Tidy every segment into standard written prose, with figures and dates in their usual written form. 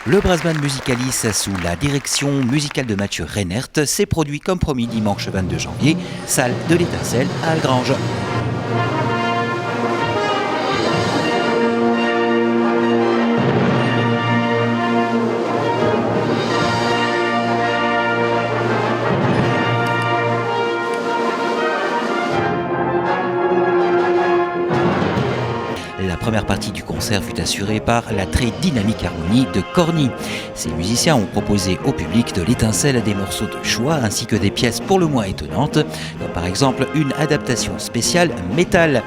Le Brass Band Musicalis, sous la direction musicale de Mathieu Reinert, s'est produit comme promis dimanche 22 janvier, salle de l'Étincelle à Algrange. La première partie du concert fut assurée par la très dynamique harmonie de Corny. Ces musiciens ont proposé au public de l'Étincelle des morceaux de choix ainsi que des pièces pour le moins étonnantes, comme par exemple une adaptation spéciale métal.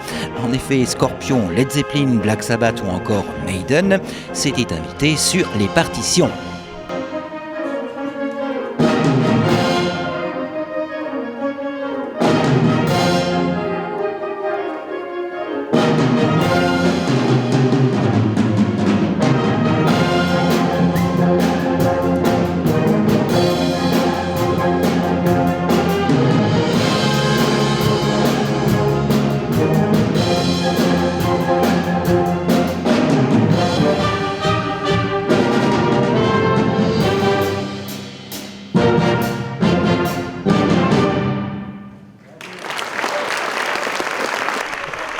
En effet, Scorpion, Led Zeppelin, Black Sabbath ou encore Maiden s'étaient invités sur les partitions.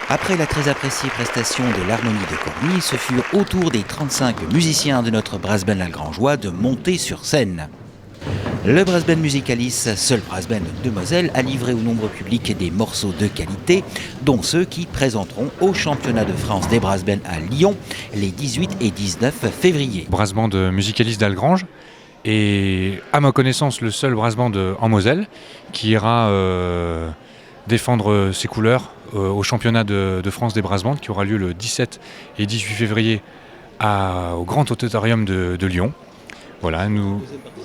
Après la très appréciée prestation de l'harmonie de Corny, ce fut au tour des 35 musiciens de notre brass band algrangeois de monter sur scène. Le Brass Band Musicalis, seul brass band de Moselle, a livré au nombreux public des morceaux de qualité, dont ceux qui présenteront au championnat de France des brass bands à Lyon les 18 et 19 février. Brass Band Musicalis d'Algrange est, à ma connaissance, le seul brass band en Moselle qui ira défendre ses couleurs au championnat de France des brass bands qui aura lieu le 17 et 18 février au Grand Auditorium de Lyon. Voilà,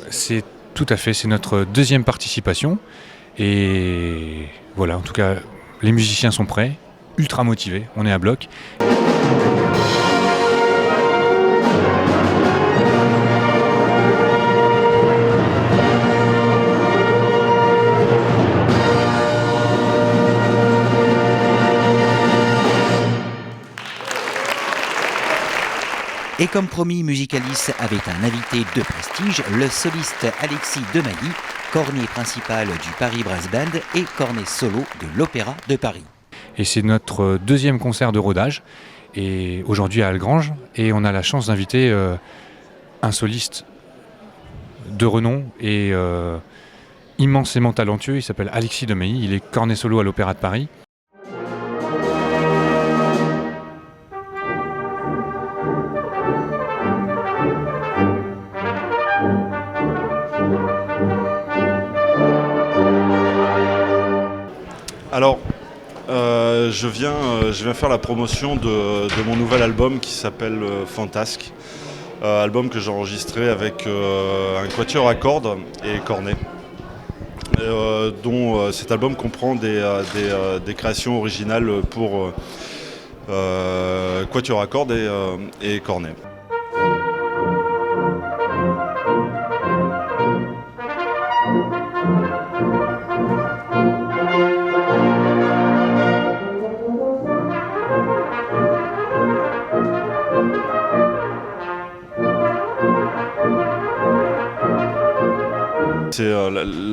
c'est tout à fait, c'est notre deuxième participation et voilà, en tout cas, les musiciens sont prêts, ultra motivés, on est à bloc. Et comme promis, Musicalis avait un invité de prestige, le soliste Alexis Demailly, cornet principal du Paris Brass Band et cornet solo de l'Opéra de Paris. Et c'est notre deuxième concert de rodage, et aujourd'hui à Algrange, et on a la chance d'inviter un soliste de renom et immensément talentueux. Il s'appelle Alexis Demailly, il est cornet solo à l'Opéra de Paris. Alors, je viens faire la promotion de mon nouvel album qui s'appelle Fantasque, album que j'ai enregistré avec un quatuor à cordes et cornet, dont cet album comprend des créations originales pour quatuor à cordes et cornet.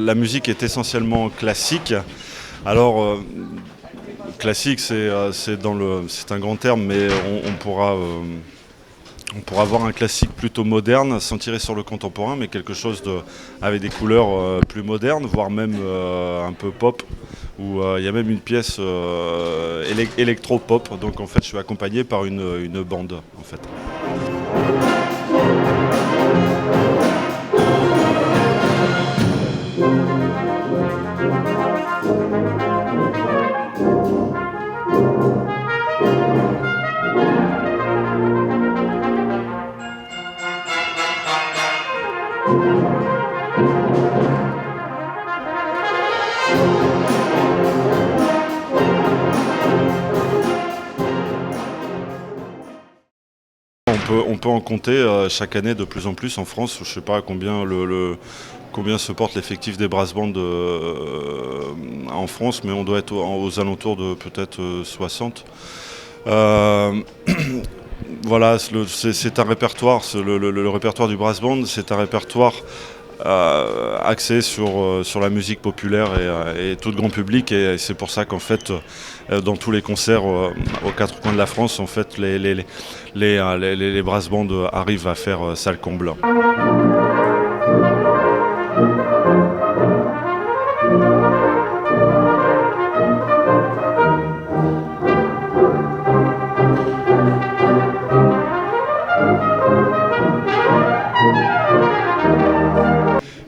La musique est essentiellement classique. Alors, classique, c'est un grand terme, mais on pourra avoir un classique plutôt moderne, sans tirer sur le contemporain, mais quelque chose avec des couleurs plus modernes, voire même un peu pop, où il y a même une pièce électro-pop. Donc en fait, je suis accompagné par une bande, en fait. On peut en compter chaque année de plus en plus en France. Je ne sais pas combien se porte l'effectif des brass bands en France, mais on doit être aux alentours de peut-être 60. Voilà, c'est un répertoire, le répertoire du brass band, c'est un répertoire axé sur la musique populaire et tout le grand public, et c'est pour ça qu'en fait dans tous les concerts aux quatre coins de la France, en fait les brass bands arrivent à faire salle comble.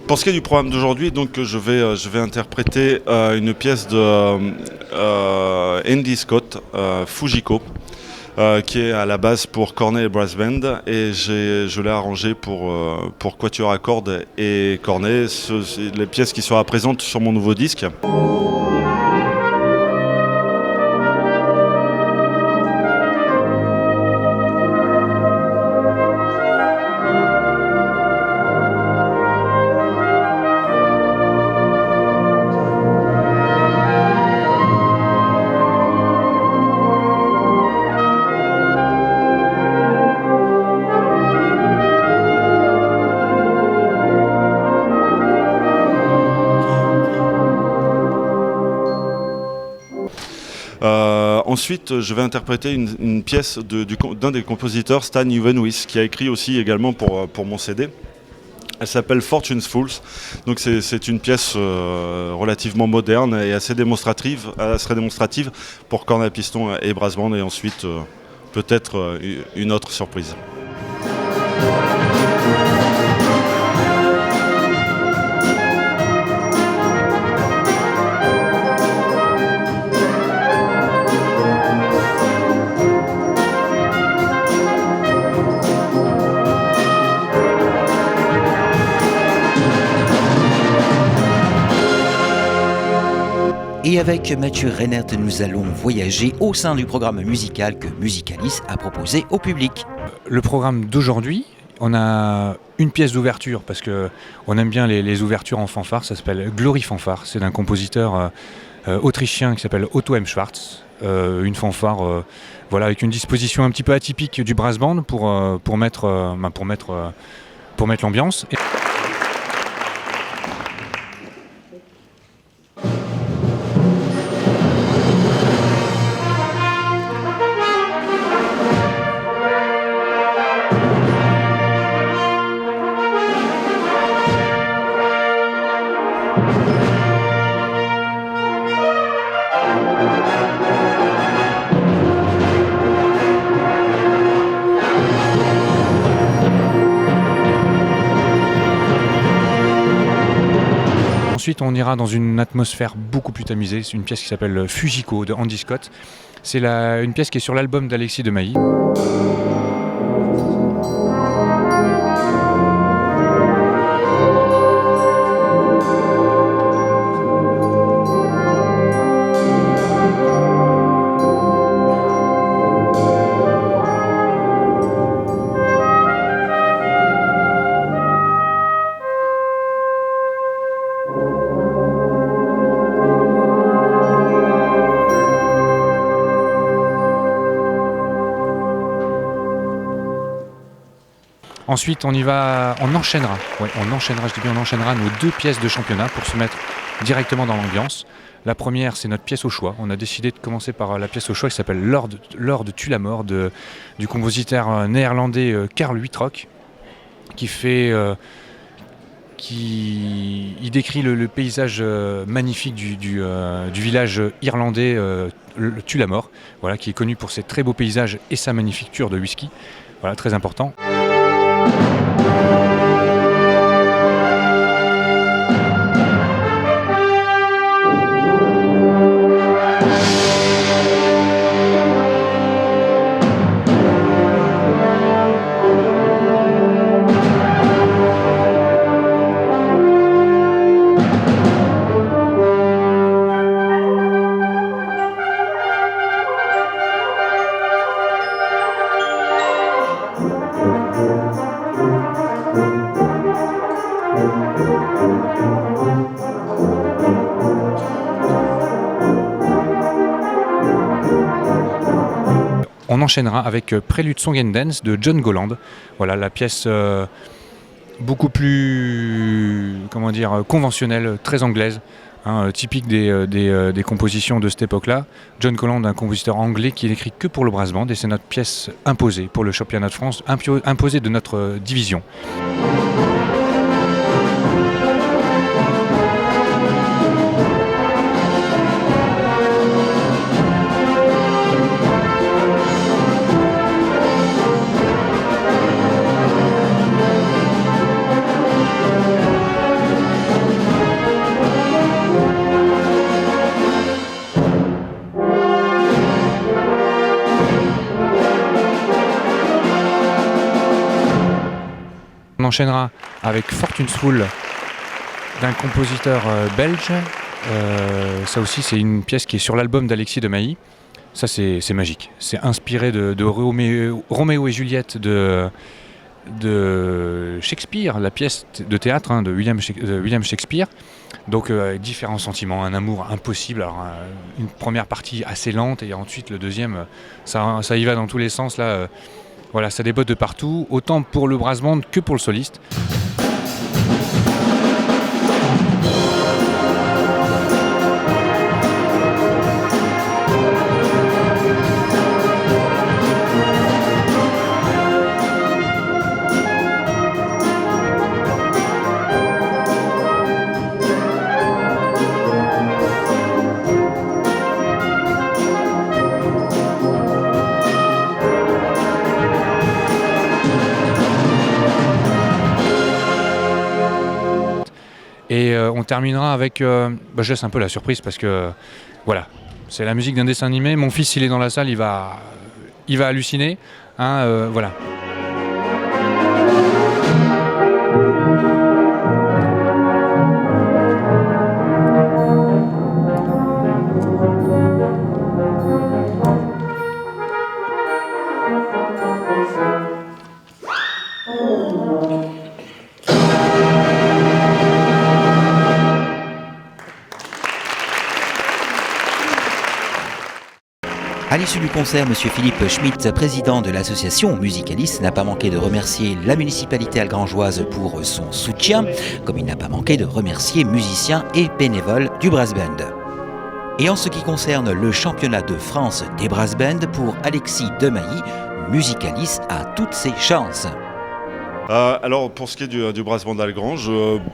Pour ce qui est du programme d'aujourd'hui, donc je vais interpréter une pièce de Andy Scott, Fujiko, qui est à la base pour cornet et brass band, et je l'ai arrangé pour quatuor à cordes et cornet. C'est les pièces qui seront présentes sur mon nouveau disque. Ensuite, je vais interpréter une pièce d'un des compositeurs, Stan Ewenhuis, qui a écrit aussi également pour mon CD. Elle s'appelle Fortune's Fools. Donc c'est une pièce relativement moderne et assez démonstrative pour cornet à piston et brass band, et ensuite peut-être une autre surprise. Et avec Mathieu Reinert, nous allons voyager au sein du programme musical que Musicalis a proposé au public. Le programme d'aujourd'hui, on a une pièce d'ouverture, parce qu'on aime bien les ouvertures en fanfare, ça s'appelle Glory Fanfare, c'est d'un compositeur autrichien qui s'appelle Otto M. Schwarz. Une fanfare voilà, avec une disposition un petit peu atypique du brass band pour mettre l'ambiance. Ensuite, on ira dans une atmosphère beaucoup plus tamisée. C'est une pièce qui s'appelle Fujiko de Andy Scott. C'est une pièce qui est sur l'album d'Alexis de Mailly. Ensuite, on enchaînera, on enchaînera nos deux pièces de championnat pour se mettre directement dans l'ambiance. La première, c'est notre pièce au choix. On a décidé de commencer par la pièce au choix qui s'appelle Lord tue la mort du compositeur néerlandais Carl Wittrock, qui décrit le paysage magnifique du village irlandais le Tullamore, voilà, qui est connu pour ses très beaux paysages et sa magnifique cure de whisky. Voilà, très important. on enchaînera avec Prélude Song and Dance de John Golland. Voilà, la pièce beaucoup plus conventionnelle, très anglaise, typique des compositions de cette époque-là. John Golland, un compositeur anglais qui n'écrit que pour le brass band, et c'est notre pièce imposée pour le championnat de France, imposée de notre division. On enchaînera avec Fortunesful d'un compositeur belge. Ça aussi, c'est une pièce qui est sur l'album d'Alexis de Mailly. Ça, c'est magique. C'est inspiré de Roméo et Juliette de Shakespeare, la pièce de théâtre de William Shakespeare. Donc, différents sentiments, un amour impossible. Alors, une première partie assez lente et ensuite le deuxième, ça y va dans tous les sens là. Voilà, ça débotte de partout, autant pour le brass band que pour le soliste. Et on terminera avec, je laisse un peu la surprise parce que voilà, c'est la musique d'un dessin animé. Mon fils, s'il est dans la salle, il va halluciner. Voilà. À l'issue du concert, M. Philippe Schmitt, président de l'association Musicalis, n'a pas manqué de remercier la municipalité algrangeoise pour son soutien, comme il n'a pas manqué de remercier musiciens et bénévoles du brass band. Et en ce qui concerne le championnat de France des brass bands, pour Alexis de Mailly, Musicalis a toutes ses chances. Alors pour ce qui est du brass band d'Algrange,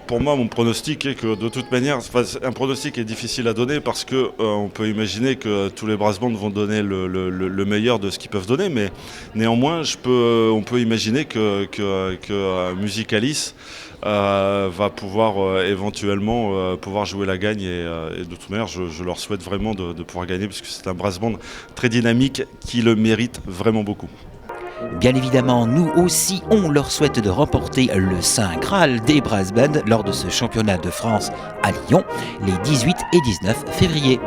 pour moi mon pronostic est que de toute manière, un pronostic est difficile à donner parce que on peut imaginer que tous les brass bands vont donner le meilleur de ce qu'ils peuvent donner, mais néanmoins on peut imaginer que Musicalis va pouvoir éventuellement pouvoir jouer la gagne et de toute manière je leur souhaite vraiment de pouvoir gagner parce que c'est un brass band très dynamique qui le mérite vraiment beaucoup. Bien évidemment, nous aussi, on leur souhaite de remporter le Saint Graal des brass bands lors de ce championnat de France à Lyon, les 18 et 19 février.